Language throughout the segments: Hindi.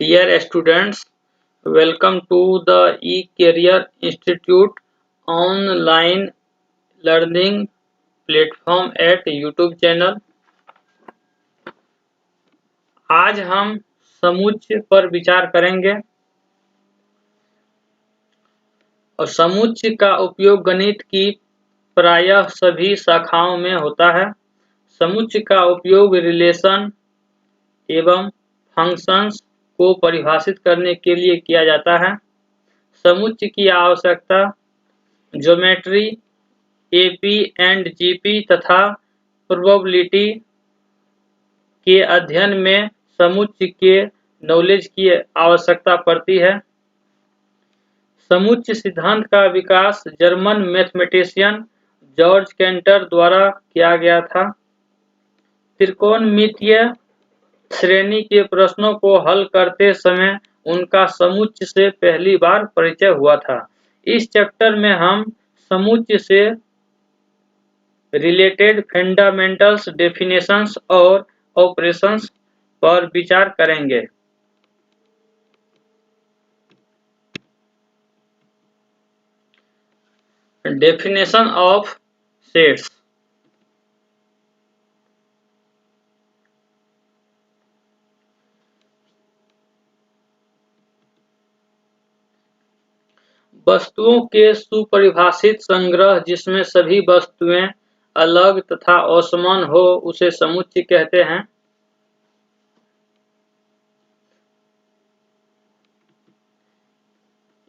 Dear students, welcome to the eCareer Institute online learning platform at YouTube channel. आज हम समुच्चय पर विचार करेंगे और समुच्चय का उपयोग गणित की प्रायः सभी शाखाओं में होता है। समुच्चय का उपयोग रिलेशन एवं फंक्शंस को परिभाषित करने के लिए किया जाता है। समुच्चय की आवश्यकता ज्योमेट्री, एपी एंड जीपी तथा प्रोबेबिलिटी के अध्ययन में समुच्चय के नॉलेज की आवश्यकता पड़ती है। समुच्चय सिद्धांत का विकास जर्मन मैथमेटिशियन जॉर्ज कैंटर द्वारा किया गया था। त्रिकोणमितीय श्रेणी के प्रश्नों को हल करते समय उनका समुच्चय से पहली बार परिचय हुआ था। इस चैप्टर में हम समुच्चय से रिलेटेड फंडामेंटल्स, डेफिनेशंस और ऑपरेशंस पर विचार करेंगे। Definition of sets. वस्तुओं के सुपरिभाषित संग्रह जिसमें सभी वस्तुएं अलग तथा असमान हो उसे समुच्चय कहते हैं।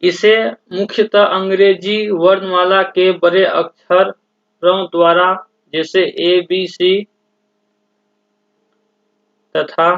इसे मुख्यतः अंग्रेजी वर्णमाला के बड़े अक्षरों द्वारा जैसे ए, बी, सी तथा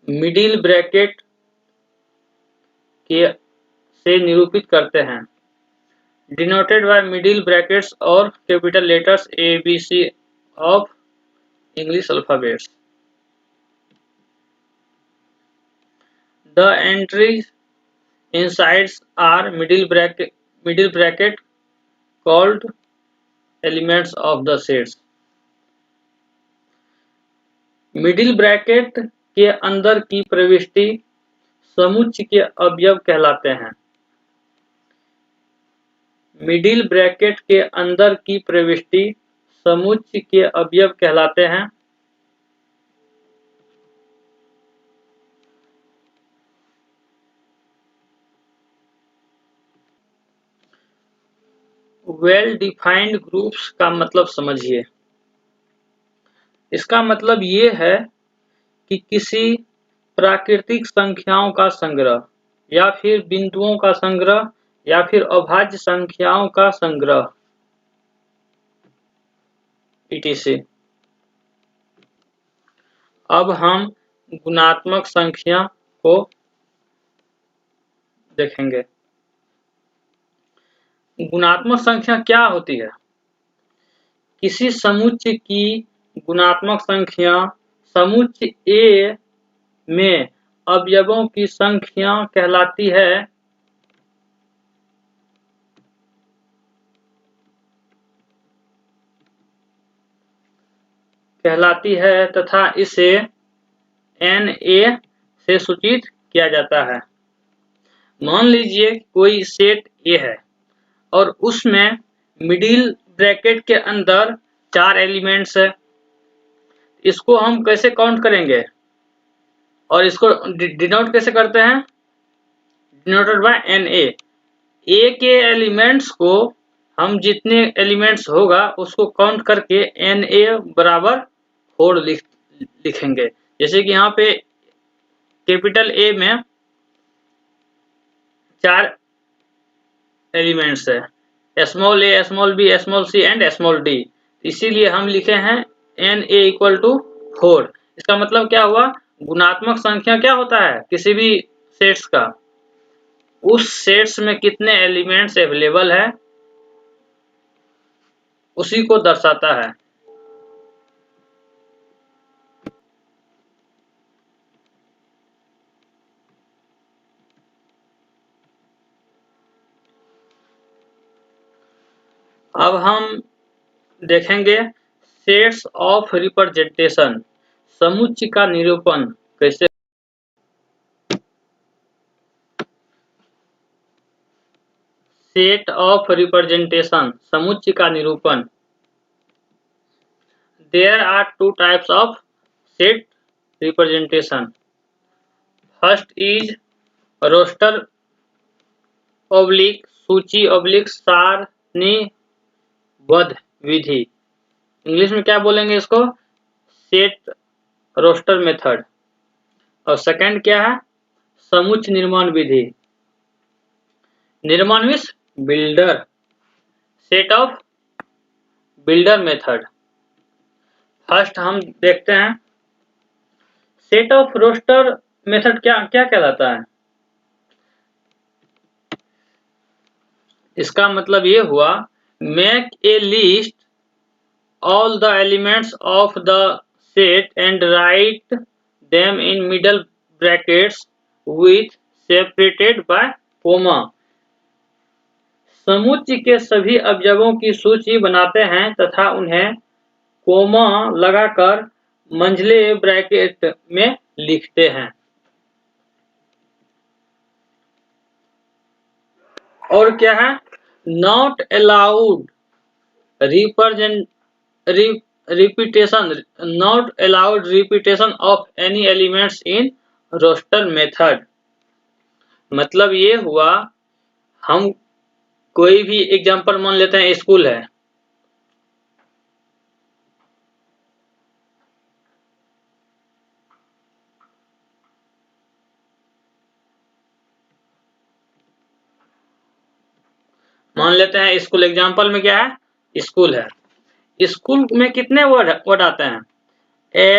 मिडिल ब्रैकेट के से निरूपित करते हैं। डिनोटेड बाय मिडिल ब्रैकेट्स और capital letters A, B, C of English alphabets. The entries inside are middle bracket called elements of the sets. Middle bracket के अंदर की प्रविष्टि समुच्चय के अवयव कहलाते हैं। मिडिल ब्रैकेट के अंदर की प्रविष्टि समुच्चय के अवयव कहलाते हैं। वेल डिफाइंड ग्रुप्स का मतलब समझिए। इसका मतलब ये है कि किसी प्राकृतिक संख्याओं का संग्रह या फिर बिंदुओं का संग्रह या फिर अभाज्य संख्याओं का संग्रह etc। अब हम गुणात्मक संख्या को देखेंगे। गुणात्मक संख्या क्या होती है? किसी समुच्चय की गुणात्मक संख्या समुच्चय A में अवयवों की संख्या कहलाती है तथा इसे Na से सूचित किया जाता है। मान लीजिए कोई सेट A है और उसमें मिडिल ब्रैकेट के अंदर 4 एलिमेंट्स है। इसको हम कैसे काउंट करेंगे और इसको डिनोट कैसे करते हैं? Denoted bye Na। A के एलिमेंट्स को हम जितने एलिमेंट्स होगा उसको काउंट करके Na बराबर 4 लिखेंगे। जैसे कि यहाँ पे कैपिटल A में 4 एलिमेंट्स है, small a, small b, small c and small d। इसीलिए हम लिखे हैं Na इक्वल टू 4। इसका मतलब क्या हुआ? गुणात्मक संख्या क्या होता है किसी भी सेट्स का? उस सेट्स में कितने एलिमेंट्स अवेलेबल है उसी को दर्शाता है। अब हम देखेंगे सेट्स ऑफ रिप्रेजेंटेशन। समुच्चय का निरूपण कैसे? सेट ऑफ रिप्रेजेंटेशन, समुच्चय का निरूपण। There are two types of set representation. First is roster oblique सूची oblique सारणीबद्ध विधि। इंग्लिश में क्या बोलेंगे इसको? Set roster method. और सेकंड क्या है? समुच्चय निर्माण विधि। निर्माण means builder, set of builder method. First हम देखते हैं सेट ऑफ रोस्टर मेथड क्या क्या कहलाता है। इसका मतलब ये हुआ, make a list all the elements of the set and write them in middle brackets with separated by comma. समुच्चय के सभी अवयवों की सूची बनाते हैं तथा उन्हें कोमा लगाकर मंझले ब्रैकेट में लिखते हैं। और क्या है? Not allowed repetition of any elements in roster method. मतलब ये हुआ, हम कोई भी एग्जांपल मान लेते हैं, स्कूल है। मान लेते हैं स्कूल, एग्जांपल में क्या है? स्कूल है। स्कूल में कितने वर्ड आते हैं?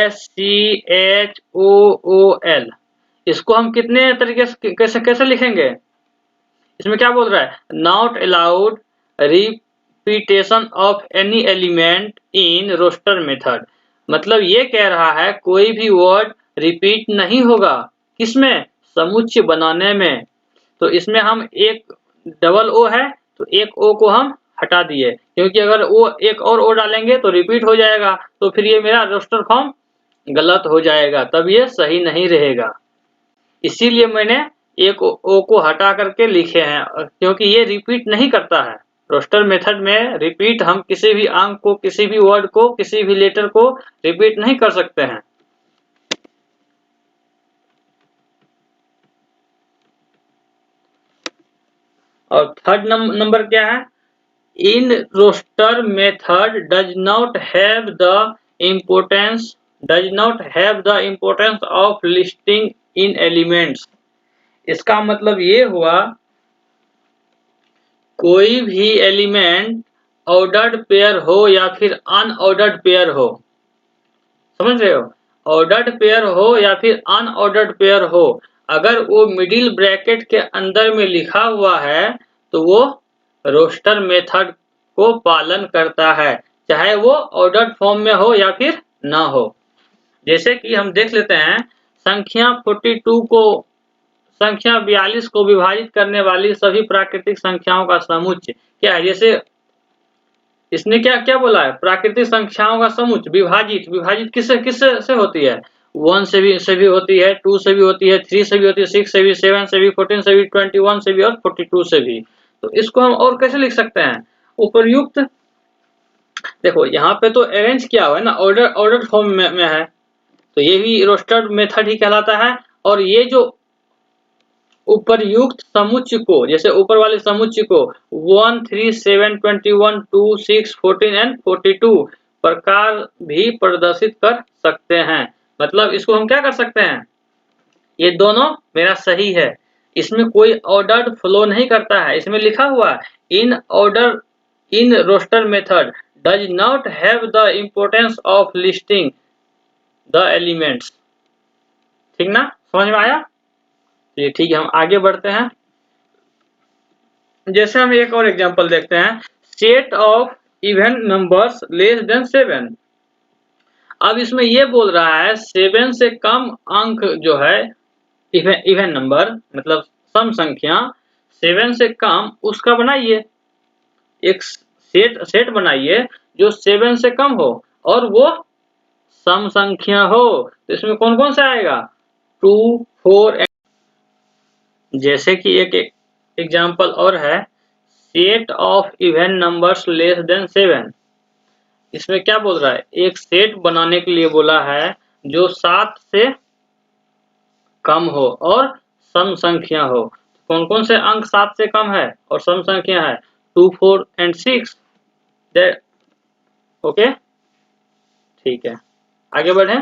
SCHOOL। इसको हम कितने तरीके से कैसे लिखेंगे? इसमें क्या बोल रहा है? Not allowed repetition of any element in roster method. मतलब ये कह रहा है कोई भी वर्ड रिपीट नहीं होगा। किसमें? समुच्चय बनाने में। तो इसमें हम एक डबल ओ है तो एक ओ को हम हटा दिए, क्योंकि अगर वो एक और ओ डालेंगे तो रिपीट हो जाएगा, तो फिर ये मेरा रोस्टर फॉर्म गलत हो जाएगा, तब ये सही नहीं रहेगा। इसीलिए मैंने एक ओ को हटा करके लिखे हैं, क्योंकि ये रिपीट नहीं करता है। रोस्टर मेथड में रिपीट हम किसी भी अंक को, किसी भी वर्ड को, किसी भी लेटर को रिपीट नहीं कर सकते हैं। और थर्ड नंबर क्या है? In roster method does not have the importance of listing in elements. इसका मतलब ये हुआ, कोई भी एलिमेंट ऑर्डर्ड पेयर हो या फिर अनऑर्डर्ड पेयर हो, समझ रहे हो? ऑर्डर्ड पेयर हो या फिर अनऑर्डर्ड पेयर हो, अगर वो मिडिल ब्रैकेट के अंदर में लिखा हुआ है तो वो रोस्टर मेथड को पालन करता है, चाहे वो ऑर्डर्ड फॉर्म में हो या फिर ना हो। जैसे कि हम देख लेते हैं, संख्या 42 को विभाजित करने वाली सभी प्राकृतिक संख्याओं का समुच्चय क्या है? जैसे इसने क्या क्या बोला है? प्राकृतिक संख्याओं का समुच्चय विभाजित किससे से होती है? 1 से भी होती है, 2 से भी होती है, 3 से भी होती है, 6 से भी, 7 से भी, 14 से भी, 21 से भी और 42 से भी। तो इसको हम और कैसे लिख सकते हैं? उपरयुक्त, देखो यहाँ पे तो अरेंज किया हुआ है ना, ऑर्डर फॉर्म में है, तो ये भी रोस्टर मेथड ही कहलाता है। और ये जो उपरयुक्त समुच्चय को, जैसे ऊपर वाले समुच्चय को 1, 3, 7, 21, 2, 6, 14 एंड 42 प्रकार भी प्रदर्शित कर सकते हैं। मतलब इसको हम क्या कर सकते हैं? ये दोनों मेरा सही है, इसमें कोई ऑर्डर्ड फ्लो नहीं करता है। इसमें लिखा हुआ in roster method does not have the importance of listing the elements. ठीक ना? समझ में आया? ये ठीक है, हम आगे बढ़ते हैं। जैसे हम एक और एग्जांपल देखते हैं, set of even numbers less than 7। अब इसमें ये बोल रहा है 7 से कम अंक जो है, इवन नंबर मतलब सम संख्या 7 से कम, उसका बनाइए एक सेट बनाइए जो 7 से कम हो और वो सम संख्या हो। तो इसमें कौन कौन सा आएगा? 2, 4 जैसे कि एक एग्जाम्पल और है, set of even numbers less than 7। इसमें क्या बोल रहा है, एक सेट बनाने के लिए बोला है जो 7 से कम हो और सम संख्या हो। कौन कौन से अंक 7 से कम है और सम संख्या है, 2, 4 एंड 6। ओके, ठीक है, आगे बढ़े।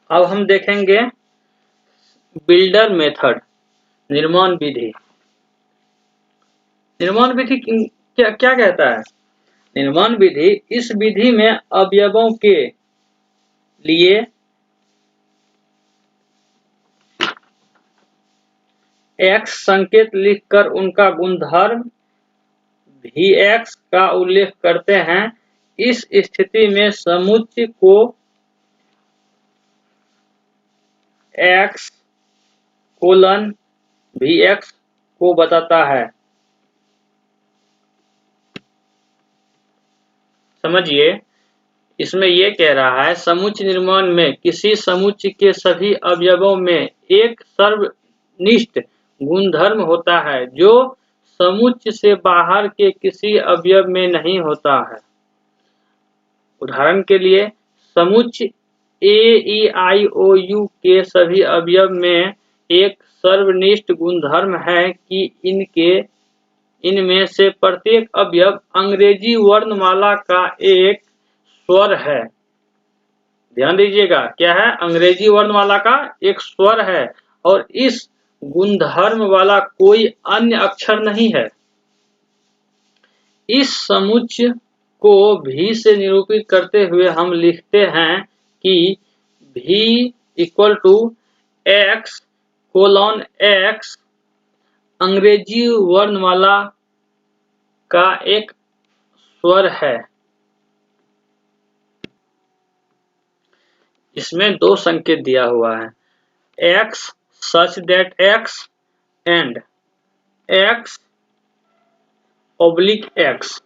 अब हम देखेंगे बिल्डर मेथड, निर्माण विधि। निर्माण विधि क्या क्या कहता है? निर्माण विधि, इस विधि में अवयवों के लिए x संकेत लिखकर उनका गुणधर्म Vx का उल्लेख करते हैं। इस स्थिति में समुच्चय को x कोलन Vx को बताता है। समझिए, इसमें ये कह रहा है समुच्चय निर्माण में किसी समुच्चय के सभी अवयवों में एक सर्वनिष्ठ गुणधर्म होता है जो समुच्चय से बाहर के किसी अवयव में नहीं होता है। उदाहरण के लिए, समुच्चय ए ई आई ओ यू के सभी अवयव में एक सर्वनिष्ठ गुणधर्म है कि इनमें से प्रत्येक अवयव अंग्रेजी वर्णमाला का एक स्वर है। ध्यान दीजिएगा, क्या है? अंग्रेजी वर्णमाला का एक स्वर है और इस गुणधर्म वाला कोई अन्य अक्षर नहीं है। इस समुच्चय को V से निरूपित करते हुए हम लिखते हैं कि V equal to x colon x अंग्रेजी वर्णमाला का एक स्वर है। इसमें दो संकेत दिया हुआ है, x such that x and x oblique x।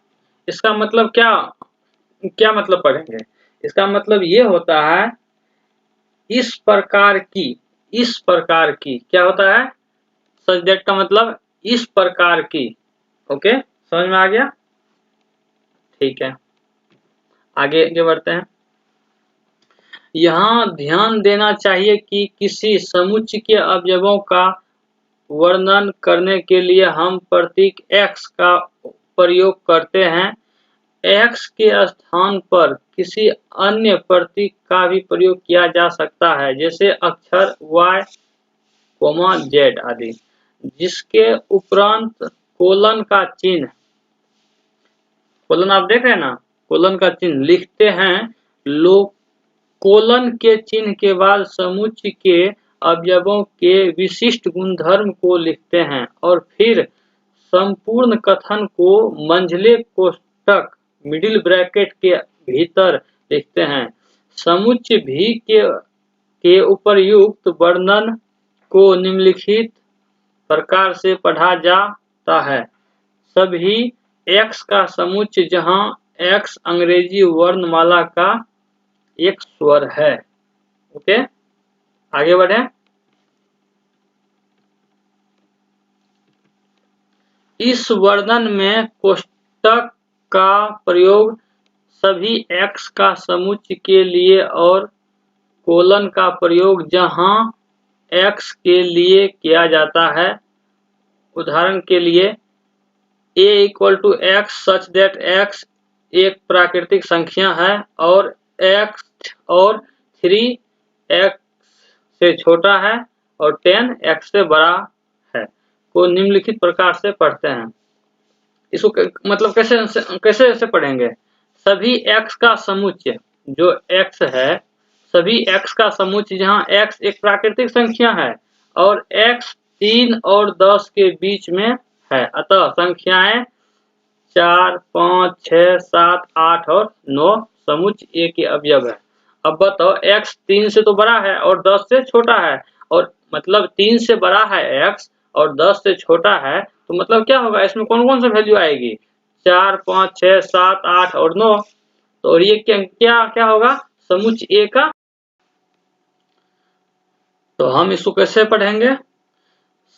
इसका मतलब क्या मतलब पढ़ेंगे? इसका मतलब ये होता है इस प्रकार की क्या होता है? such that का मतलब इस प्रकार की। ओके, समझ में आ गया? ठीक है, आगे बढ़ते हैं। यहाँ ध्यान देना चाहिए कि किसी समुच्चय के अवयवों का वर्णन करने के लिए हम प्रतीक x का प्रयोग करते हैं। x के स्थान पर किसी अन्य प्रतीक का भी प्रयोग किया जा सकता है, जैसे अक्षर y, z आदि, जिसके उपरांत कोलन का चिन्ह, कोलन आप देख रहे हैं ना, कोलन का चिन्ह लिखते हैं। लोग कोलन के चिन्ह के बाद समुच्चय के अवयवों के विशिष्ट गुणधर्म को लिखते हैं और फिर संपूर्ण कथन को मंझले कोष्ठक मिडिल ब्रैकेट के भीतर लिखते हैं। समुच्चय V के उपर्युक्त वर्णन को निम्नलिखित प्रकार से पढ़ा जाता है। सभी x का समुच्चय जहां x अंग्रेजी वर्णमाला का एक स्वर है। ओके, आगे बढ़े। इस वर्णन में कोष्ठक का प्रयोग सभी x का समुच्चय के लिए और कोलन का प्रयोग जहां x के लिए किया जाता है। उदाहरण के लिए, a equal to x such that x एक प्राकृतिक संख्या है और x और 3x से छोटा है और 10x से बड़ा है को निम्नलिखित प्रकार से पढ़ते हैं। इसको मतलब कैसे पढ़ेंगे? सभी x का समुच्चय जो x है, सभी x का समुच्चय जहां x एक प्राकृतिक संख्या है और x 3 और 10 के बीच में है, अतः संख्याएं 4, 5, 6, 7, 8 और 9 समुच्चय A के अवयव है। अब बताओ, x 3 से तो बड़ा है और 10 से छोटा है, और मतलब 3 से बड़ा है x और 10 से छोटा है, तो मतलब क्या होगा? इसमें कौन कौन सा वैल्यू आएगी? 4, 5, 6, 7, 8 और 9। तो ये क्या होगा? समुच्चय A का। तो हम इसको कैसे पढ़ेंगे?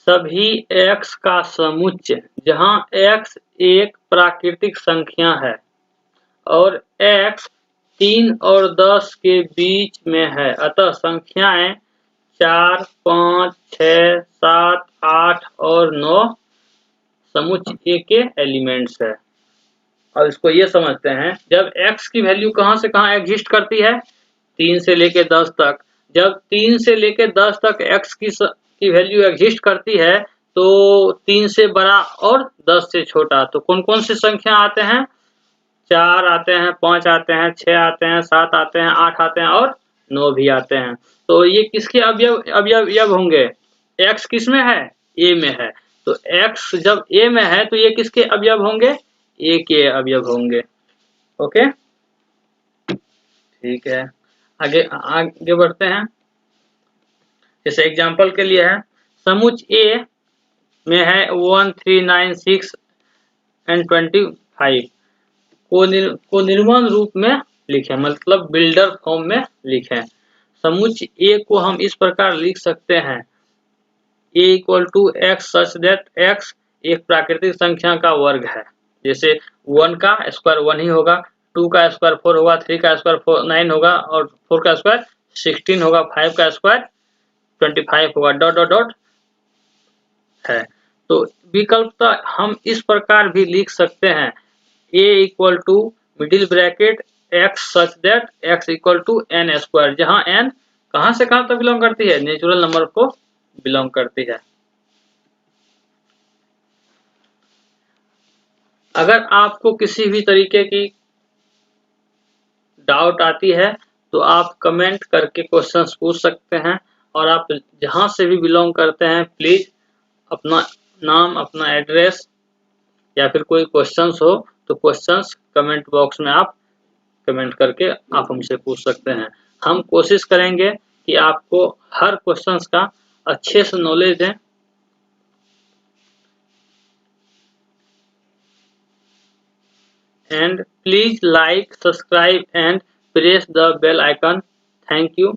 सभी x का समुच्चय, जहां x एक प्राकृतिक संख्या है और x 3 और 10 के बीच में है, अतः संख्याएं 4, 5, 6, 7, 8 और 9 समुच्चय A के एलिमेंट्स है। और इसको ये समझते हैं, जब x की वैल्यू कहां से कहां एग्जिस्ट करती है, 3 से लेके 10 तक। जब 3 से लेके 10 तक x की वैल्यू एग्जिस्ट करती है तो 3 से बड़ा और 10 से छोटा, तो कौन कौन सी संख्या आते हैं, 4 आते हैं, 5 आते हैं, 6 आते हैं, 7 आते हैं, 8 आते हैं और 9 भी आते हैं। तो ये किसके अवयव होंगे, x किस में है, a में है, तो x जब a में है तो ये किसके अवयव होंगे, a के अवयव होंगे। ओके, ठीक है, आगे बढ़ते हैं। जैसे एग्जांपल के लिए है, समुच्चय A में है 1, 3, 9, 6 एंड 25 को निर्माण रूप में लिखें, मतलब बिल्डर फॉर्म में लिखें। समुच्चय A को हम इस प्रकार लिख सकते हैं, A equal to x such that x एक प्राकृतिक संख्या का वर्ग है। जैसे 1 का स्क्वायर 1 ही होगा, 2 का स्क्वायर 4 होगा, 3 का स्क्वायर 9 होगा और 4 का स्क्वायर 16 होगा, 5 का स्क्वायर 25 होगा, डॉट डॉट डॉट है। तो विकल्पता हम इस प्रकार भी लिख सकते हैं, a equal to middle bracket x such that x equal to n square, जहां n कहां से कहां तक बिलोंग करती है, नेचुरल नंबर को बिलोंग करती है। अगर आपको किसी भी तरीके की डाउट आती है तो आप कमेंट करके क्वेश्चंस पूछ सकते हैं, और आप जहां से भी बिलोंग करते हैं प्लीज अपना नाम, अपना एड्रेस या फिर कोई क्वेश्चंस हो तो क्वेश्चंस कमेंट बॉक्स में आप कमेंट करके आप हमसे पूछ सकते हैं। हम कोशिश करेंगे कि आपको हर क्वेश्चंस का अच्छे से नॉलेज दें। And please like, subscribe and press the bell icon. Thank you.